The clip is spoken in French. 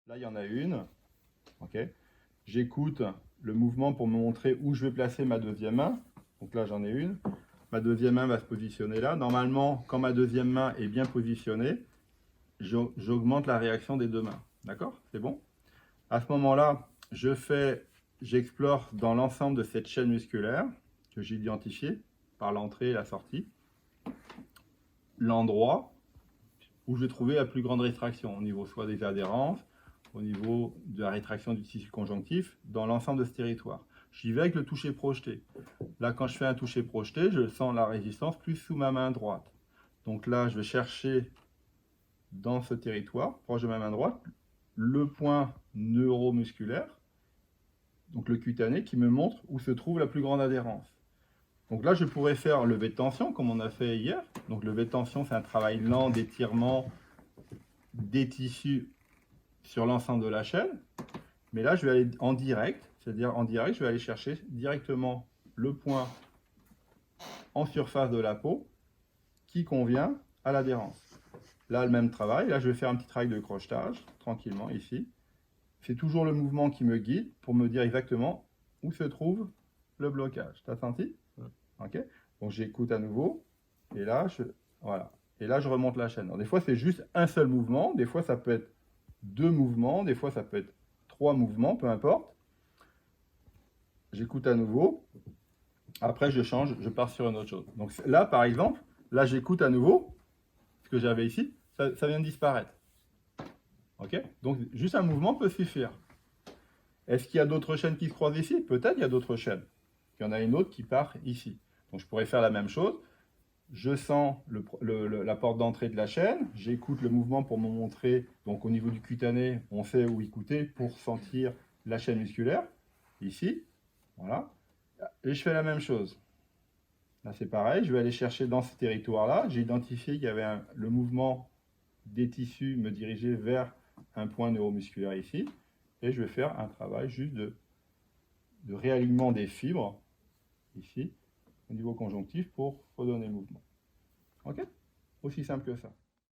Là, il y en a une. Ok. J'écoute le mouvement pour me montrer où je vais placer ma deuxième main. Donc là, j'en ai une. Ma deuxième main va se positionner là. Normalement, quand ma deuxième main est bien positionnée, j'augmente la réaction des deux mains. D'accord? C'est bon? À ce moment-là, j'explore dans l'ensemble de cette chaîne musculaire que j'ai identifiée par l'entrée et la sortie, l'endroit où je vais trouver la plus grande rétraction, au niveau soit des adhérences, au niveau de la rétraction du tissu conjonctif, dans l'ensemble de ce territoire. J'y vais avec le toucher projeté. Là, quand je fais un toucher projeté, je sens la résistance plus sous ma main droite. Donc là, je vais chercher dans ce territoire, proche de ma main droite, le point neuromusculaire, donc le cutané, qui me montre où se trouve la plus grande adhérence. Donc là, je pourrais faire lever de tension, comme on a fait hier. Donc lever de tension, c'est un travail lent d'étirement des tissus sur l'ensemble de la chaîne. Mais là, je vais aller en direct, c'est-à-dire en direct, je vais aller chercher directement le point en surface de la peau qui convient à l'adhérence. Là, le même travail. Là, je vais faire un petit travail de crochetage, tranquillement, ici. C'est toujours le mouvement qui me guide pour me dire exactement où se trouve le blocage. T'as senti? Ok. Donc, j'écoute à nouveau. Et là, voilà. Et là, je remonte la chaîne. Alors, des fois, c'est juste un seul mouvement. Des fois, ça peut être deux mouvements. Des fois, ça peut être trois mouvements, peu importe. J'écoute à nouveau. Après, je change, je pars sur une autre chose. Donc là, par exemple, là, j'écoute à nouveau ce que j'avais ici. Ça vient de disparaître. Ok? Donc, juste un mouvement peut suffire. Est-ce qu'il y a d'autres chaînes qui se croisent ici? Peut-être il y a d'autres chaînes. Il y en a une autre qui part ici. Donc, je pourrais faire la même chose. Je sens la porte d'entrée de la chaîne. J'écoute le mouvement pour me montrer. Donc, au niveau du cutané, on sait où écouter pour sentir la chaîne musculaire. Ici. Voilà. Et je fais la même chose. Là, c'est pareil. Je vais aller chercher dans ce territoire-là. J'ai identifié qu'il y avait le mouvement des tissus me diriger vers un point neuromusculaire ici. Et je vais faire un travail juste de réalignement des fibres ici au niveau conjonctif pour redonner le mouvement. Ok? Aussi simple que ça.